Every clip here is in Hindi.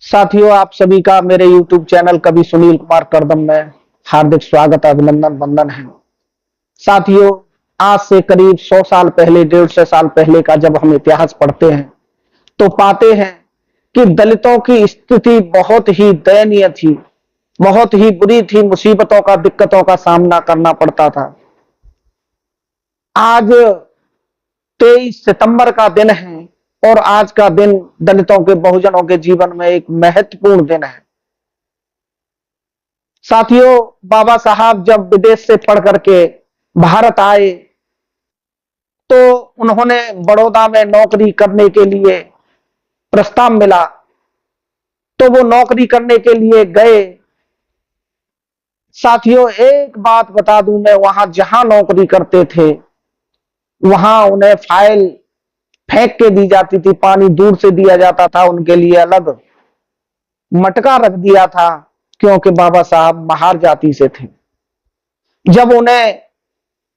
साथियों, आप सभी का मेरे YouTube चैनल कवि सुनील कुमार करदम में हार्दिक स्वागत, अभिनंदन, वंदन है। साथियों, आज से करीब 100 साल पहले, 150 साल पहले का जब हम इतिहास पढ़ते हैं तो पाते हैं कि दलितों की स्थिति बहुत ही दयनीय थी, बहुत ही बुरी थी। मुसीबतों का, दिक्कतों का सामना करना पड़ता था। आज 23 सितंबर का दिन है और आज का दिन दलितों के, बहुजनों के जीवन में एक महत्वपूर्ण दिन है। साथियों, बाबा साहब जब विदेश से पढ़ करके भारत आए तो उन्होंने बड़ौदा में नौकरी करने के लिए प्रस्ताव मिला, तो वो नौकरी करने के लिए गए। साथियों, एक बात बता दूं, मैं वहां जहां नौकरी करते थे वहां उन्हें फाइल फेंक के दी जाती थी, पानी दूर से दिया जाता था, उनके लिए अलग मटका रख दिया था, क्योंकि बाबा साहब महार जाति से थे। जब उन्हें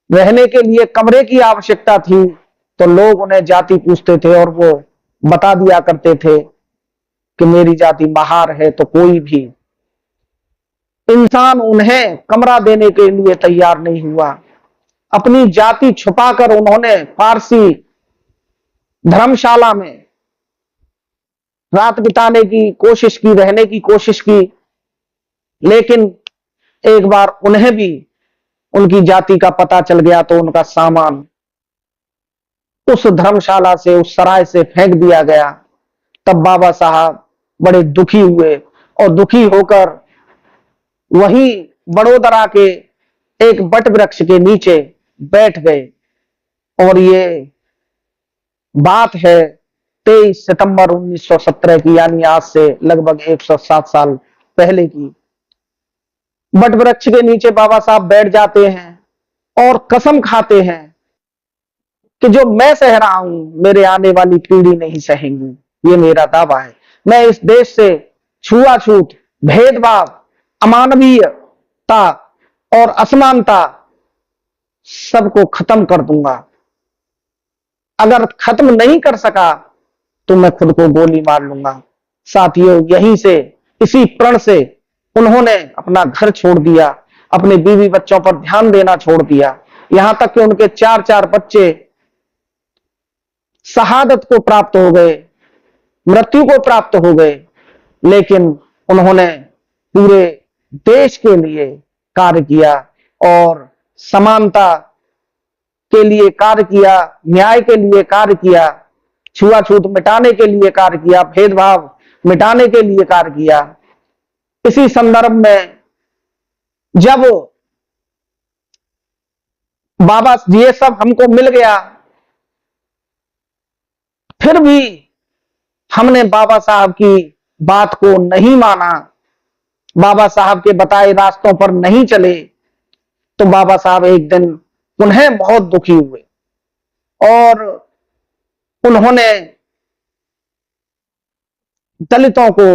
रहने के लिए कमरे की आवश्यकता थी तो लोग उन्हें जाति पूछते थे और वो बता दिया करते थे कि मेरी जाति महार है। तो कोई भी इंसान उन्हें कमरा देने के लिए तैयार नहीं हुआ। अपनी जाति छुपाकर उन्होंने पारसी धर्मशाला में रात बिताने की कोशिश की, रहने की कोशिश की, लेकिन एक बार उन्हें भी उनकी जाति का पता चल गया तो उनका सामान उस धर्मशाला से, उस सराय से फेंक दिया गया। तब बाबा साहब बड़े दुखी हुए और दुखी होकर वहीं बड़ोदरा के एक बट वृक्ष के नीचे बैठ गए। और ये बात है 23 सितंबर 1917 की, यानी आज से लगभग 107 साल पहले की। बट वृक्ष के नीचे बाबा साहब बैठ जाते हैं और कसम खाते हैं कि जो मैं सह रहा हूं मेरे आने वाली पीढ़ी नहीं सहेंगी। ये मेरा दावा है। मैं इस देश से छुआछूत, भेदभाव, अमानवीयता और असमानता सबको खत्म कर दूंगा। अगर खत्म नहीं कर सका तो मैं खुद को गोली मार लूंगा। साथियों, यहीं से, इसी प्रण से उन्होंने अपना घर छोड़ दिया, अपने बीवी बच्चों पर ध्यान देना छोड़ दिया। यहां तक कि उनके 4-4 बच्चे शहादत को प्राप्त हो गए, मृत्यु को प्राप्त हो गए, लेकिन उन्होंने पूरे देश के लिए कार्य किया और समानता के लिए कार्य किया, न्याय के लिए कार्य किया, छुआछूत मिटाने के लिए कार्य किया, भेदभाव मिटाने के लिए कार्य किया। इसी संदर्भ में जब बाबा ये सब हमको मिल गया, फिर भी हमने बाबा साहब की बात को नहीं माना, बाबा साहब के बताए रास्तों पर नहीं चले, तो बाबा साहब एक दिन पुनः बहुत दुखी हुए और उन्होंने दलितों को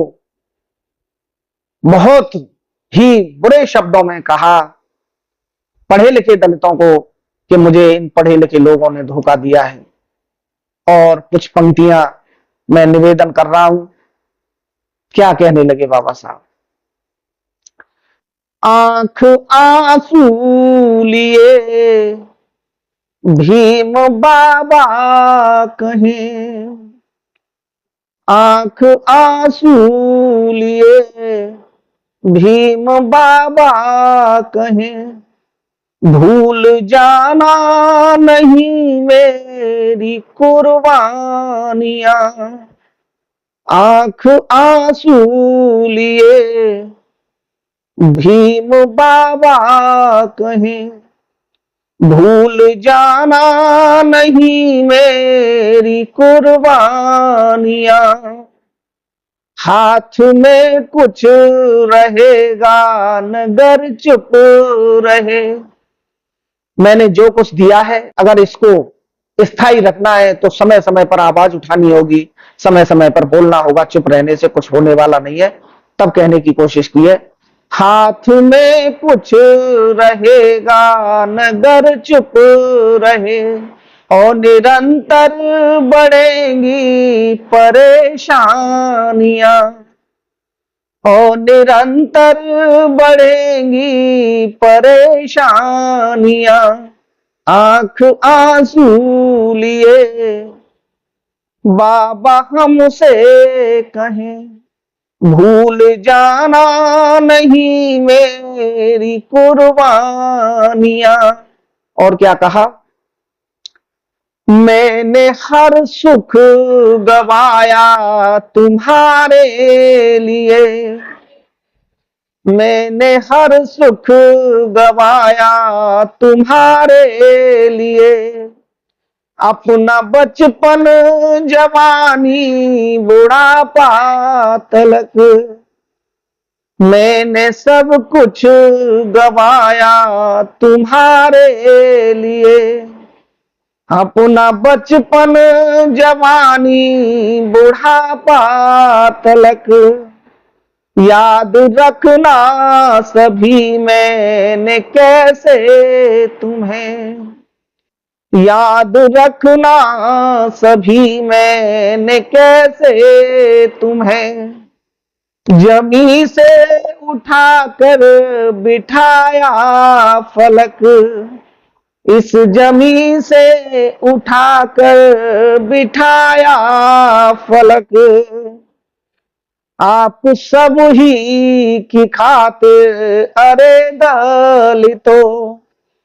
बहुत ही बुरे शब्दों में कहा, पढ़े लिखे दलितों को, कि मुझे इन पढ़े लिखे लोगों ने धोखा दिया है। और कुछ पंक्तियां मैं निवेदन कर रहा हूं। क्या कहने लगे बाबा साहब? आंख आंसू लिए भीम बाबा कहें, आंख आंसू लिए भीम बाबा कहें, भूल जाना नहीं मेरी कुर्बानियां। आंख आंसू लिए भीम बाबा कहें, भूल जाना नहीं मेरी कुर्बानियां। हाथ में कुछ रहेगा नगर चुप रहे। मैंने जो कुछ दिया है, अगर इसको स्थायी रखना है तो समय समय पर आवाज उठानी होगी, समय समय पर बोलना होगा। चुप रहने से कुछ होने वाला नहीं है। तब कहने की कोशिश की है, हाथ में कुछ रहेगा नगर चुप रहे, और निरंतर बढ़ेंगी परेशानियां। और निरंतर बढ़ेंगी परेशानियां, आंख आंसू लिए बाबा हमसे कहें, भूल जाना नहीं मेरी कुर्बानियां। और क्या कहा, मैंने हर सुख गवाया तुम्हारे लिए, मैंने हर सुख गवाया तुम्हारे लिए, अपना बचपन जवानी बुढ़ापा तलक, मैंने सब कुछ गवाया तुम्हारे लिए, अपना बचपन जवानी बुढ़ापा तलक, याद रखना सभी मैंने कैसे तुम्हें, याद रखना सभी मैंने कैसे तुम्हें, जमी से उठाकर बिठाया फलक, इस जमी से उठाकर बिठाया फलक, आप सब ही की खातिर अरे दलितों,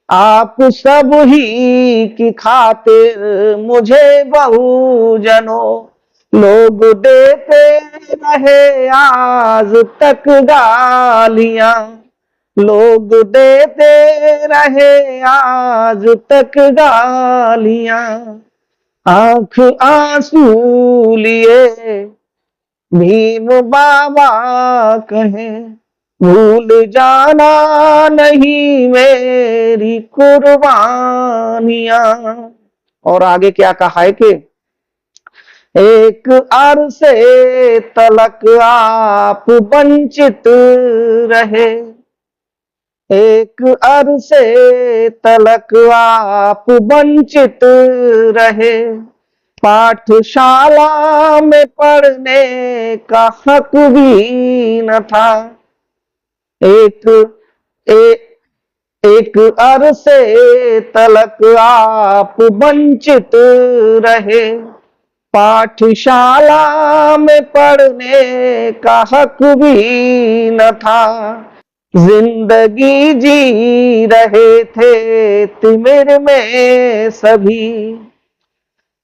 आप सब ही की खातिर मुझे बहुजनों, लोग देते रहे आज तक गालियां, लोग देते रहे आज तक गालियां, आंख आंसू लिए भीम बाबा कहें, भूल जाना नहीं मेरी कुर्बानियां। और आगे क्या कहा है कि एक अरसे तलक आप वंचित रहे, एक अरसे तलक आप वंचित रहे, पाठशाला में पढ़ने का हक भी न था, एक अरसे तलक आप वंचित रहे, पाठशाला में पढ़ने का हक भी न था, जिंदगी जी रहे थे तिमिर में सभी,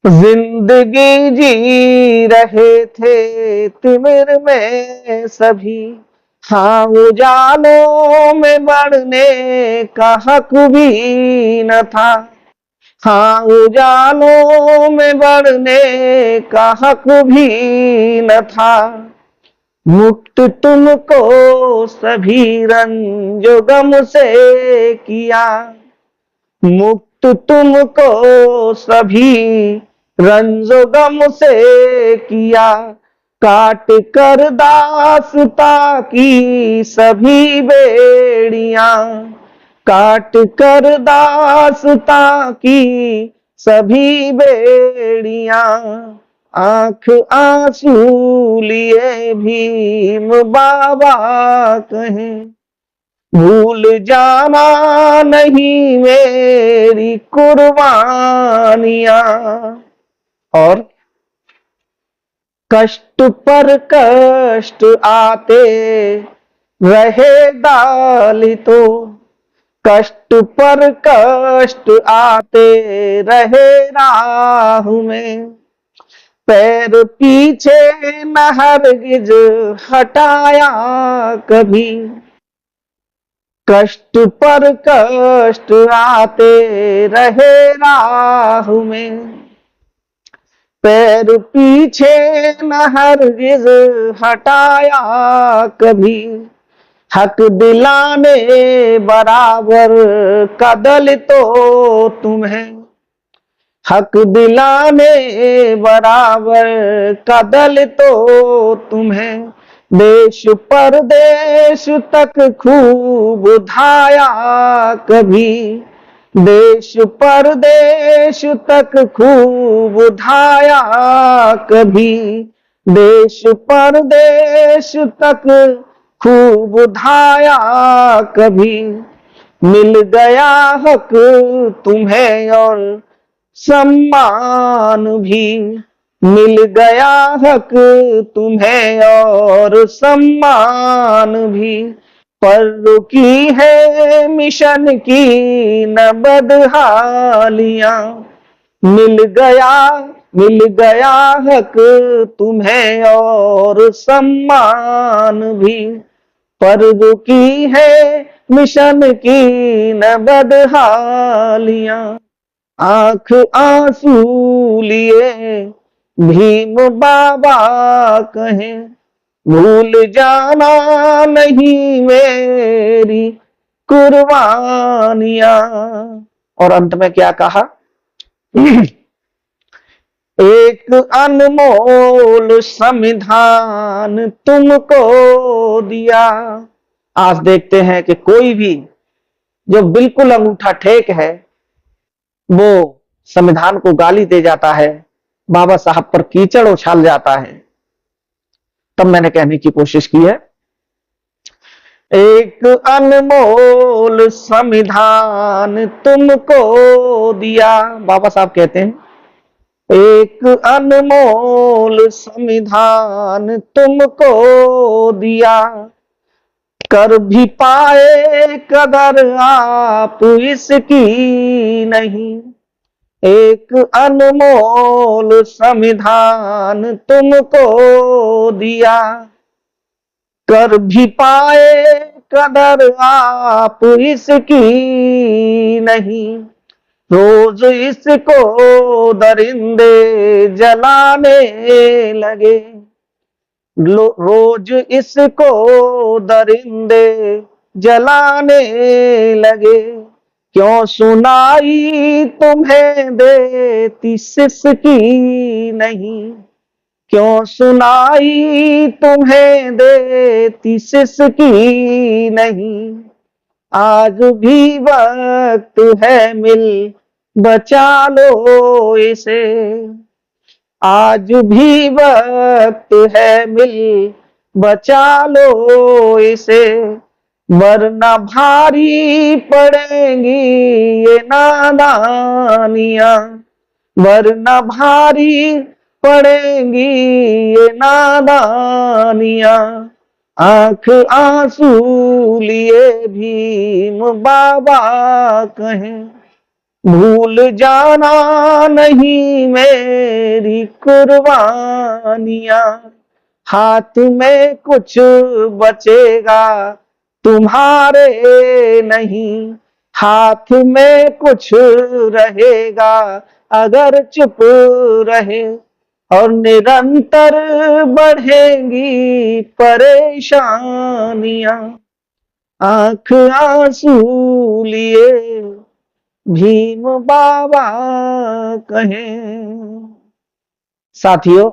जिंदगी जी रहे थे तिमिर में सभी, हाँ उजालों में बढ़ने का हक भी न था, हाँ उजालों में बढ़ने का हक भी न था, मुक्त तुमको सभी रंजो गम से किया, मुक्त तुमको सभी रंजो गम से किया, काट कर दास्तां की सभी बेड़ियां, काट कर दास्तां की सभी बेड़ियां, आंख आंसू लिए भीम बाबा कहें, भूल जाना नहीं मेरी कुर्बानियां। और कष्ट पर कष्ट आते रहे दलितों, कष्ट पर कष्ट आते रहे राह में, पैर पीछे न हरगिज हटाया कभी, कष्ट पर कष्ट आते रहे राह में, पैर पीछे न हरगिज हटाया कभी, हक दिलाने बराबर का दलितों तुम्हें, हक दिलाने बराबर का दलितों तुम्हें, देश परदेश तक खूब धाया कभी, देश परदेश तक खूब धाया कभी, देश परदेश तक खूब धाया कभी, मिल गया हक तुम्हें और सम्मान भी, मिल गया हक तुम्हें और सम्मान भी, पर रुकी है मिशन की न बदहालियां, मिल गया हक तुम्हें और सम्मान भी, पर रुकी है मिशन की न बदहालियां। आंख आंसू लिए भीम बाबा कहें, भूल जाना नहीं मेरी कुर्बानियां। और अंत में क्या कहा? एक अनमोल संविधान तुमको दिया। आज देखते हैं कि कोई भी जो बिल्कुल अंगूठा टेक है वो संविधान को गाली दे जाता है, बाबा साहब पर कीचड़ उछाल जाता है। तब मैंने कहने की कोशिश की है, एक अनमोल संविधान तुमको दिया। बाबा साहब कहते हैं, एक अनमोल संविधान तुमको दिया, कर भी पाए कदर आप इसकी नहीं। एक अनमोल संविधान तुमको दिया, कर भी पाए कदर आप इसकी नहीं। रोज इसको दरिंदे जलाने लगे, रोज इसको दरिंदे जलाने लगे। क्यों सुनाई तुम्हें देती सिसकी नहीं, क्यों सुनाई तुम्हें देती सिसकी नहीं। आज भी वक्त है, मिल बचा लो इसे, आज भी वक्त है, मिल बचा लो इसे, वरना भारी पड़ेंगी ये नादानियां, वरना भारी पड़ेंगी ये नादानियां। आंख आंसू लिए भीम बाबा कहें, भूल जाना नहीं मेरी कुर्बानियां। हाथ में कुछ बचेगा तुम्हारे नहीं, हाथ में कुछ रहेगा अगर चुप रहे, और निरंतर बढ़ेंगी परेशानियां। आंख आंसू लिए भीम बाबा कहें। साथियों,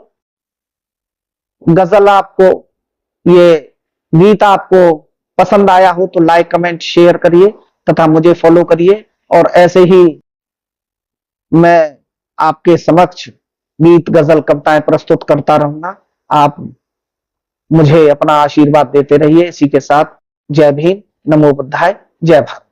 गजल आपको, ये गीत आपको पसंद आया हो तो लाइक कमेंट शेयर करिए तथा मुझे फॉलो करिए, और ऐसे ही मैं आपके समक्ष गीत गजल कविताएं प्रस्तुत करता रहूंगा। आप मुझे अपना आशीर्वाद देते रहिए। इसी के साथ जय भीम, नमो बुद्धाय, जय भारत।